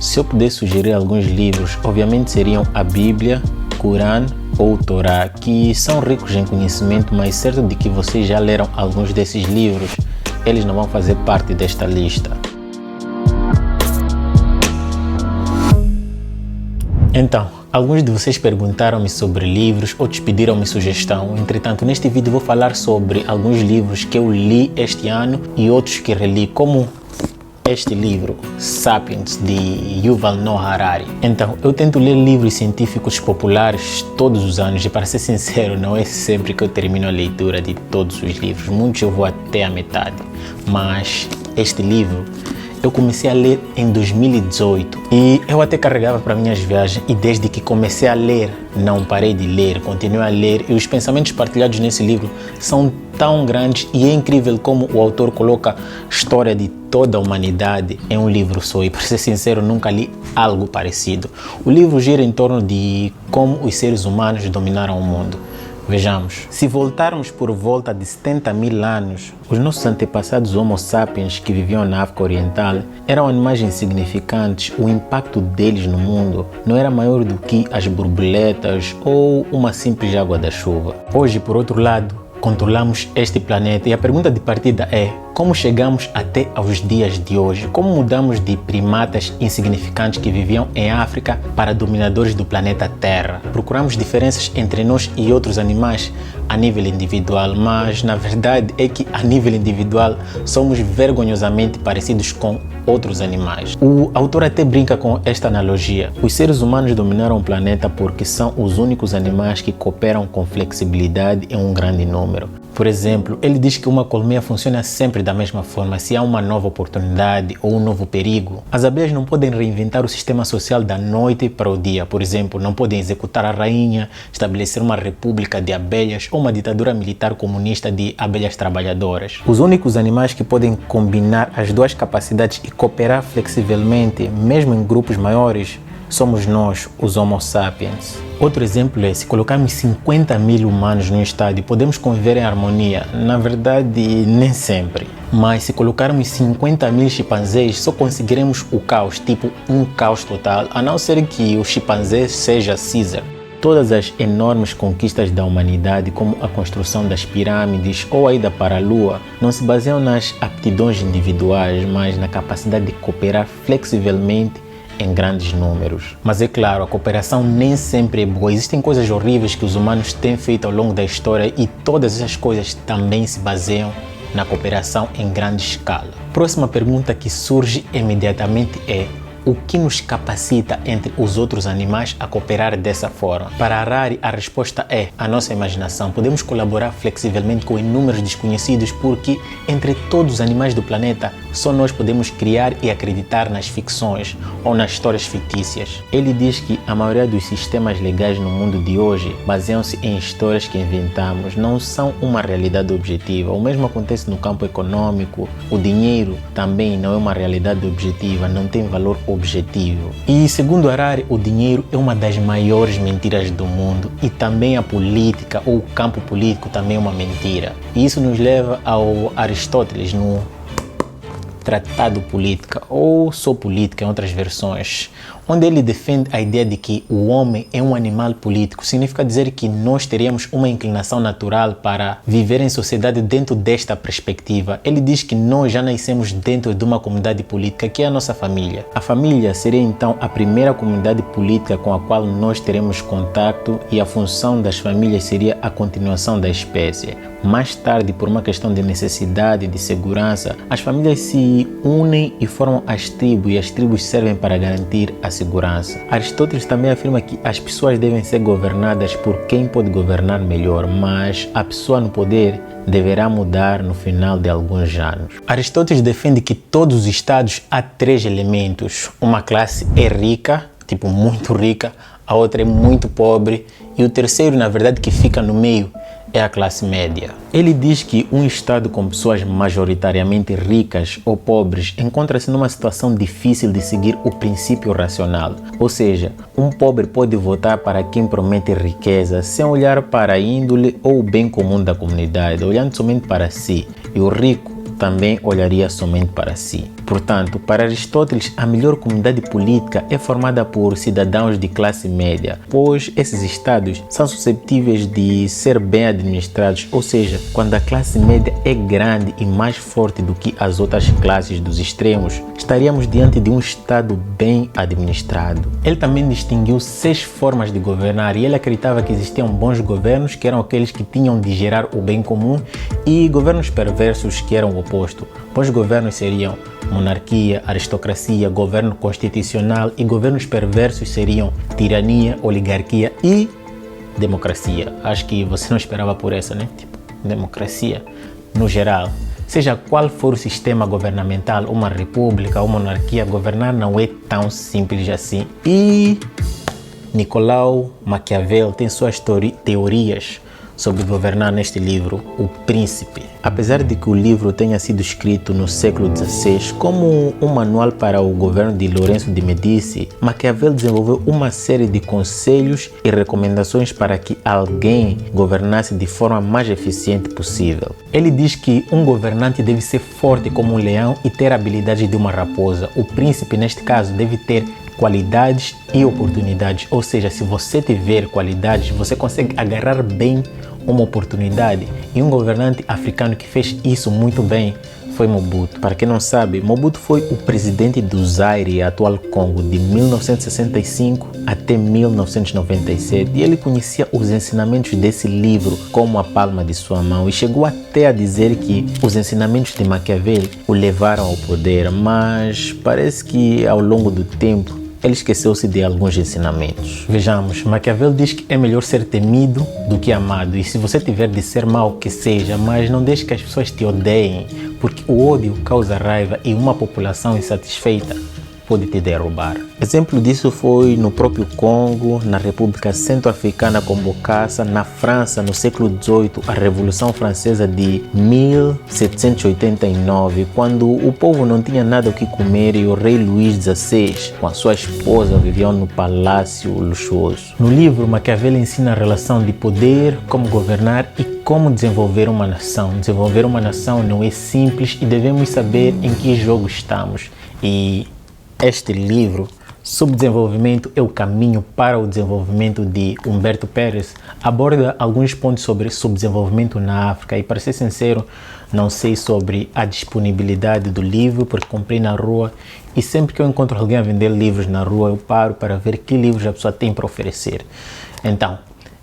Se eu pudesse sugerir alguns livros, obviamente seriam a Bíblia, Corão ou Torá, que são ricos em conhecimento, mas certo de que vocês já leram alguns desses livros, eles não vão fazer parte desta lista. Então, alguns de vocês perguntaram-me sobre livros, outros pediram-me sugestão. Entretanto, neste vídeo vou falar sobre alguns livros que eu li este ano e outros que reli, como este livro, Sapiens, de Yuval Noah Harari. Então, eu tento ler livros científicos populares todos os anos e, para ser sincero, não é sempre que eu termino a leitura de todos os livros. Muitos eu vou até a metade, mas este livro eu comecei a ler em 2018 e eu até carregava para minhas viagens, e desde que comecei a ler, não parei de ler, continuei a ler, e os pensamentos partilhados nesse livro são tão grandes e é incrível como o autor coloca a história de toda a humanidade em um livro só, e para ser sincero, nunca li algo parecido. O livro gira em torno de como os seres humanos dominaram o mundo. Vejamos, se voltarmos por volta de 70 mil anos, os nossos antepassados Homo sapiens que viviam na África Oriental eram animais insignificantes. O impacto deles no mundo não era maior do que as borboletas ou uma simples água da chuva. Hoje, por outro lado, controlamos este planeta e a pergunta de partida é: como chegamos até aos dias de hoje? Como mudamos de primatas insignificantes que viviam em África para dominadores do planeta Terra? Procuramos diferenças entre nós e outros animais a nível individual, mas na verdade é que a nível individual somos vergonhosamente parecidos com outros animais. O autor até brinca com esta analogia: os seres humanos dominaram o planeta porque são os únicos animais que cooperam com flexibilidade em um grande número. Por exemplo, ele diz que uma colmeia funciona sempre da mesma forma. Se há uma nova oportunidade ou um novo perigo, as abelhas não podem reinventar o sistema social da noite para o dia. Por exemplo, não podem executar a rainha, estabelecer uma república de abelhas ou uma ditadura militar comunista de abelhas trabalhadoras. Os únicos animais que podem combinar as duas capacidades e cooperar flexivelmente, mesmo em grupos maiores, somos nós, os Homo sapiens. Outro exemplo é: se colocarmos 50 mil humanos no estádio, podemos conviver em harmonia? Na verdade, nem sempre. Mas se colocarmos 50 mil chimpanzés, só conseguiremos o caos, tipo um caos total, a não ser que o chimpanzé seja Caesar. Todas as enormes conquistas da humanidade, como a construção das pirâmides ou a ida para a Lua, não se baseiam nas aptidões individuais, mas na capacidade de cooperar flexivelmente em grandes números. Mas é claro, a cooperação nem sempre é boa. Existem coisas horríveis que os humanos têm feito ao longo da história e todas essas coisas também se baseiam na cooperação em grande escala. Próxima pergunta que surge imediatamente é: o que nos capacita entre os outros animais a cooperar dessa forma? Para Harari, a resposta é a nossa imaginação. Podemos colaborar flexivelmente com inúmeros desconhecidos porque, entre todos os animais do planeta, só nós podemos criar e acreditar nas ficções ou nas histórias fictícias. Ele diz que a maioria dos sistemas legais no mundo de hoje baseiam-se em histórias que inventamos, não são uma realidade objetiva. O mesmo acontece no campo econômico. O dinheiro também não é uma realidade objetiva, não tem valor objetivo. E segundo Harari, o dinheiro é uma das maiores mentiras do mundo, e também a política ou o campo político também é uma mentira. E isso nos leva ao Aristóteles no Tratado Política, ou só Política em outras versões, onde ele defende a ideia de que o homem é um animal político. Significa dizer que nós teríamos uma inclinação natural para viver em sociedade dentro desta perspectiva. Ele diz que nós já nascemos dentro de uma comunidade política, que é a nossa família. A família seria então a primeira comunidade política com a qual nós teremos contato, e a função das famílias seria a continuação da espécie. Mais tarde, por uma questão de necessidade, de segurança, as famílias se unem e formam as tribos, e as tribos servem para garantir a segurança. Aristóteles também afirma que as pessoas devem ser governadas por quem pode governar melhor, mas a pessoa no poder deverá mudar no final de alguns anos. Aristóteles defende que todos os estados há três elementos. Uma classe é rica, tipo muito rica, a outra é muito pobre, e o terceiro, na verdade, que fica no meio, é a classe média. Ele diz que um estado com pessoas majoritariamente ricas ou pobres encontra-se numa situação difícil de seguir o princípio racional. Ou seja, um pobre pode votar para quem promete riqueza sem olhar para a índole ou o bem comum da comunidade, olhando somente para si. E o rico também olharia somente para si. Portanto, para Aristóteles, a melhor comunidade política é formada por cidadãos de classe média, pois esses estados são suscetíveis de ser bem administrados, ou seja, quando a classe média é grande e mais forte do que as outras classes dos extremos, estaríamos diante de um estado bem administrado. Ele também distinguiu 6 formas de governar e ele acreditava que existiam bons governos, que eram aqueles que tinham de gerar o bem comum, e governos perversos, que eram o oposto. Bons governos seriam monarquia, aristocracia, governo constitucional, e governos perversos seriam tirania, oligarquia e democracia. Acho que você não esperava por essa, né? Tipo, democracia no geral. Seja qual for o sistema governamental, uma república ou monarquia, governar não é tão simples assim. E Nicolau Maquiavel tem suas teorias sobre governar neste livro, O Príncipe. Apesar de que o livro tenha sido escrito no século XVI como um manual para o governo de Lourenço de Medici, Maquiavel desenvolveu uma série de conselhos e recomendações para que alguém governasse de forma mais eficiente possível. Ele diz que um governante deve ser forte como um leão e ter habilidades de uma raposa. O príncipe, neste caso, deve ter qualidades e oportunidades, ou seja, se você tiver qualidades, você consegue agarrar bem uma oportunidade. E um governante africano que fez isso muito bem foi Mobutu. Para quem não sabe, Mobutu foi o presidente do Zaire, atual Congo, de 1965 até 1997, e ele conhecia os ensinamentos desse livro como a palma de sua mão e chegou até a dizer que os ensinamentos de Maquiavel o levaram ao poder, mas parece que ao longo do tempo ele esqueceu-se de alguns ensinamentos. Vejamos, Maquiavel diz que é melhor ser temido do que amado, e se você tiver de ser mau, que seja, mas não deixe que as pessoas te odeiem, porque o ódio causa raiva e uma população insatisfeita pode te derrubar. Exemplo disso foi no próprio Congo, na República Centro-Africana com Bokassa, na França no século XVIII, a Revolução Francesa de 1789, quando o povo não tinha nada o que comer e o rei Luís XVI com a sua esposa viviam no palácio luxuoso. No livro, Maquiavel ensina a relação de poder, como governar e como desenvolver uma nação. Desenvolver uma nação não é simples e devemos saber em que jogo estamos. E este livro, Subdesenvolvimento é o Caminho para o Desenvolvimento, de Humberto Pérez, aborda alguns pontos sobre subdesenvolvimento na África, e para ser sincero, não sei sobre a disponibilidade do livro, porque comprei na rua e sempre que eu encontro alguém a vender livros na rua, eu paro para ver que livros a pessoa tem para oferecer. Então,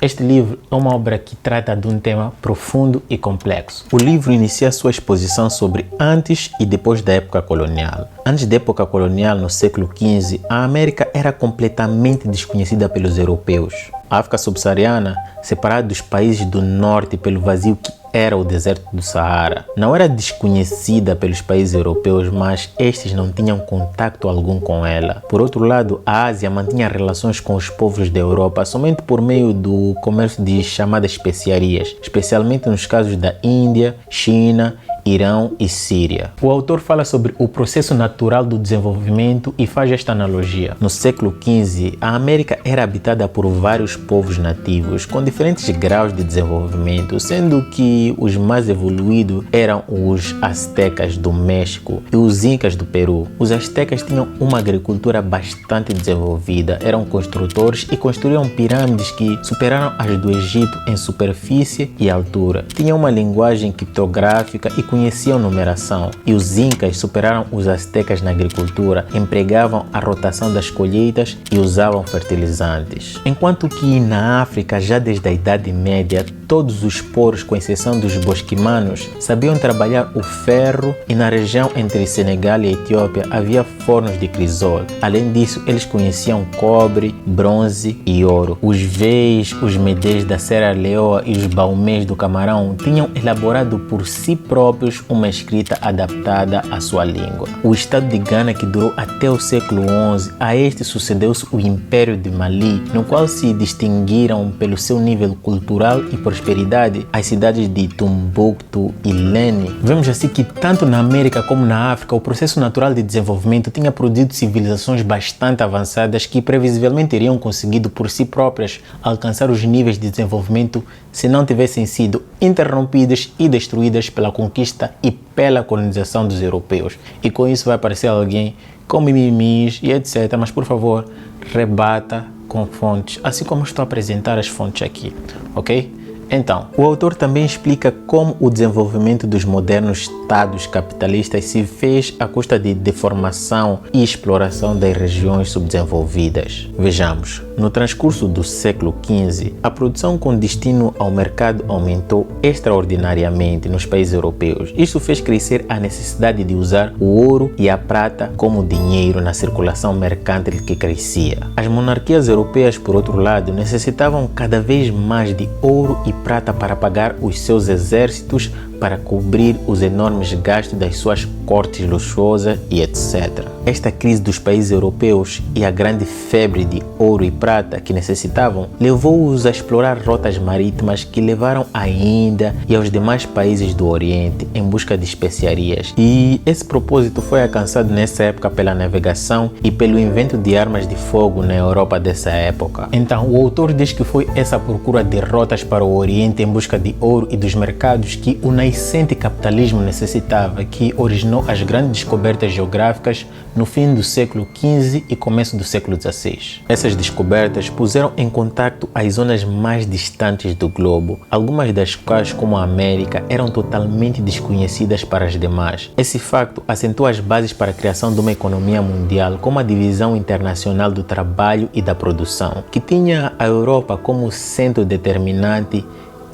este livro é uma obra que trata de um tema profundo e complexo. O livro inicia sua exposição sobre antes e depois da época colonial. Antes da época colonial, no século XV, a América era completamente desconhecida pelos europeus. A África subsaariana, separada dos países do norte pelo vazio que era o deserto do Saara, não era desconhecida pelos países europeus, mas estes não tinham contato algum com ela. Por outro lado, a Ásia mantinha relações com os povos da Europa somente por meio do comércio de chamadas especiarias, especialmente nos casos da Índia, China, Irão e Síria. O autor fala sobre o processo natural do desenvolvimento e faz esta analogia. No século XV, a América era habitada por vários povos nativos com diferentes graus de desenvolvimento, sendo que os mais evoluídos eram os astecas do México e os incas do Peru. Os astecas tinham uma agricultura bastante desenvolvida, eram construtores e construíam pirâmides que superaram as do Egito em superfície e altura. Tinham uma linguagem criptográfica e conheciam numeração, e os incas superaram os astecas na agricultura, empregavam a rotação das colheitas e usavam fertilizantes. Enquanto que na África, já desde a Idade Média, todos os povos, com exceção dos bosquimanos, sabiam trabalhar o ferro, e na região entre Senegal e Etiópia havia fornos de crisol. Além disso, eles conheciam cobre, bronze e ouro. Os Veis, os Medês da Serra Leoa e os Baumês do Camarão tinham elaborado por si próprios uma escrita adaptada à sua língua. O estado de Gana, que durou até o século XI, a este sucedeu-se o Império de Mali, no qual se distinguiram pelo seu nível cultural e prosperidade prosperidade as cidades de Tumbuktu e Lene, vemos assim que tanto na América como na África o processo natural de desenvolvimento tinha produzido civilizações bastante avançadas que previsivelmente teriam conseguido por si próprias alcançar os níveis de desenvolvimento se não tivessem sido interrompidas e destruídas pela conquista e pela colonização dos europeus. E com isso vai aparecer alguém com mimimis e etc. Mas por favor, rebata com fontes, assim como estou a apresentar as fontes aqui, ok? Então, o autor também explica como o desenvolvimento dos modernos estados capitalistas se fez à custa de deformação e exploração das regiões subdesenvolvidas. Vejamos, no transcurso do século XV, a produção com destino ao mercado aumentou extraordinariamente nos países europeus. Isto fez crescer a necessidade de usar o ouro e a prata como dinheiro na circulação mercantil que crescia. As monarquias europeias, por outro lado, necessitavam cada vez mais de ouro e prata para pagar os seus exércitos, para cobrir os enormes gastos das suas cortes luxuosas e etc. Esta crise dos países europeus e a grande febre de ouro e prata que necessitavam levou-os a explorar rotas marítimas que levaram à Índia e aos demais países do Oriente em busca de especiarias. E esse propósito foi alcançado nessa época pela navegação e pelo invento de armas de fogo na Europa dessa época. Então, o autor diz que foi essa procura de rotas para o Oriente em busca de ouro e dos mercados que o nascente capitalismo necessitava, que originou as grandes descobertas geográficas no fim do século XV e começo do século XVI. Essas descobertas puseram em contato as zonas mais distantes do globo, algumas das quais, como a América, eram totalmente desconhecidas para as demais. Esse facto assentou as bases para a criação de uma economia mundial, como a divisão internacional do trabalho e da produção, que tinha a Europa como centro determinante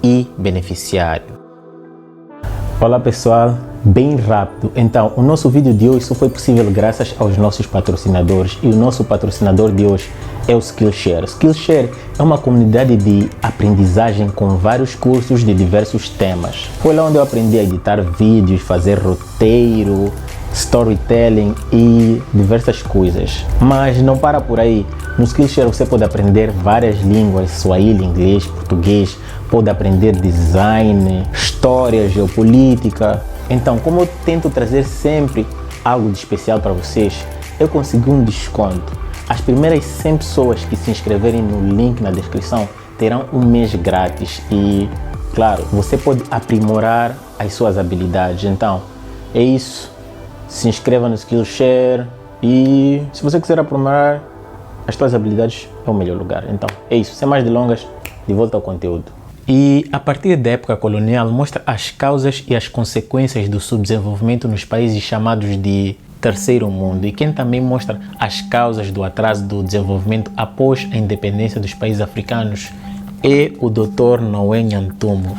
e beneficiário. Olá pessoal, bem rápido. Então, o nosso vídeo de hoje só foi possível graças aos nossos patrocinadores, e o nosso patrocinador de hoje é o Skillshare. Skillshare é uma comunidade de aprendizagem com vários cursos de diversos temas. Foi lá onde eu aprendi a editar vídeos, fazer roteiro, storytelling e diversas coisas. Mas não para por aí. No Skillshare você pode aprender várias línguas, Swahili, inglês, português, pode aprender design, história, geopolítica. Então, como eu tento trazer sempre algo de especial para vocês, eu consegui um desconto. As primeiras 100 pessoas que se inscreverem no link na descrição terão um mês grátis e, claro, você pode aprimorar as suas habilidades. Então, é isso. Se inscreva no Skillshare e se você quiser aprimorar as suas habilidades, é o melhor lugar. Então, é isso. Sem mais delongas, de volta ao conteúdo. E a partir da época colonial mostra as causas e as consequências do subdesenvolvimento nos países chamados de Terceiro Mundo, e quem também mostra as causas do atraso do desenvolvimento após a independência dos países africanos é o Dr. Noé Nhantumo,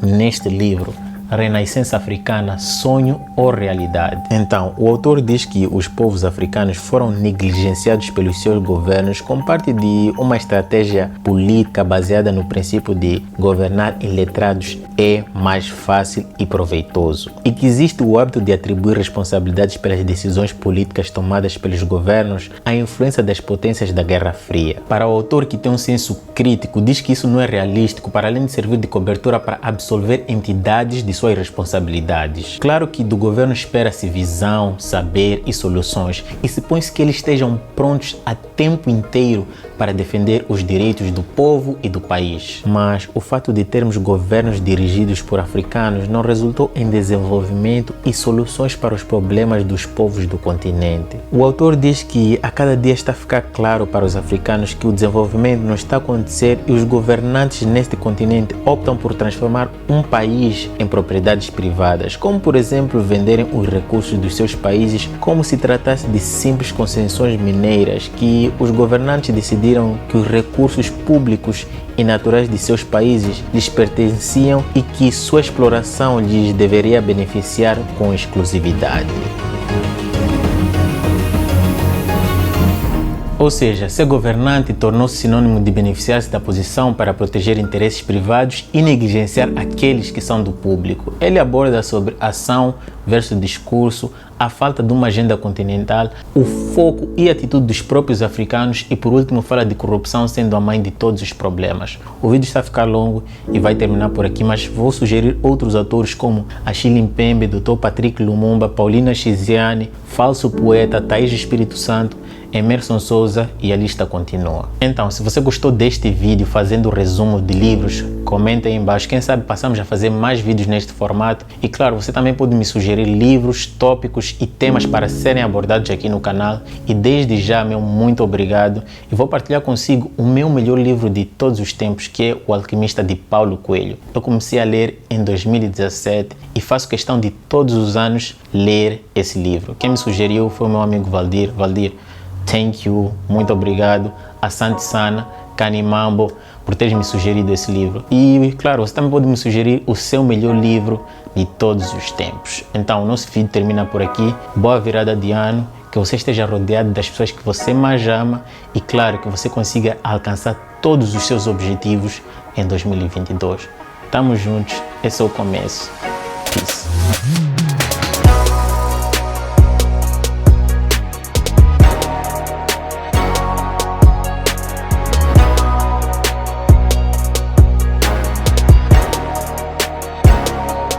neste livro Renascença Africana, Sonho ou Realidade. Então, o autor diz que os povos africanos foram negligenciados pelos seus governos como parte de uma estratégia política baseada no princípio de governar iletrados é mais fácil e proveitoso, e que existe o hábito de atribuir responsabilidades pelas decisões políticas tomadas pelos governos à influência das potências da Guerra Fria. Para o autor, que tem um senso crítico, diz que isso não é realístico, para além de servir de cobertura para absolver entidades de suas responsabilidades. Claro que do governo espera-se visão, saber e soluções, e supõe-se que eles estejam prontos a tempo inteiro para defender os direitos do povo e do país. Mas o fato de termos governos dirigidos por africanos não resultou em desenvolvimento e soluções para os problemas dos povos do continente. O autor diz que a cada dia está a ficar claro para os africanos que o desenvolvimento não está a acontecer e os governantes neste continente optam por transformar um país em propriedades privadas, como por exemplo venderem os recursos dos seus países como se tratasse de simples concessões mineiras, que os governantes decidiram que os recursos públicos e naturais de seus países lhes pertenciam e que sua exploração lhes deveria beneficiar com exclusividade. Ou seja, ser governante tornou-se sinônimo de beneficiar-se da posição para proteger interesses privados e negligenciar aqueles que são do público. Ele aborda sobre ação versus discurso, a falta de uma agenda continental, o foco e atitude dos próprios africanos e, por último, fala de corrupção sendo a mãe de todos os problemas. O vídeo está a ficar longo e vai terminar por aqui, mas vou sugerir outros autores como Achille Mbembe, Dr. Patrick Lumumba, Paulina Chiziane, Falso Poeta, Thaís Espírito Santo, Emerson Souza e a lista continua. Então, se você gostou deste vídeo fazendo o resumo de livros, comenta aí embaixo. Quem sabe passamos a fazer mais vídeos neste formato. E claro, você também pode me sugerir livros, tópicos e temas para serem abordados aqui no canal. E desde já, meu muito obrigado. E vou partilhar consigo o meu melhor livro de todos os tempos, que é O Alquimista de Paulo Coelho. Eu comecei a ler em 2017 e faço questão de todos os anos ler esse livro. Quem me sugeriu foi o meu amigo Valdir. Valdir, thank you, muito obrigado. Asante Sana, Kanimambo, por teres me sugerido esse livro. E claro, você também pode me sugerir o seu melhor livro de todos os tempos. Então, o nosso vídeo termina por aqui. Boa virada de ano, que você esteja rodeado das pessoas que você mais ama e claro, que você consiga alcançar todos os seus objetivos em 2022. Tamo juntos, esse é o começo. Peace.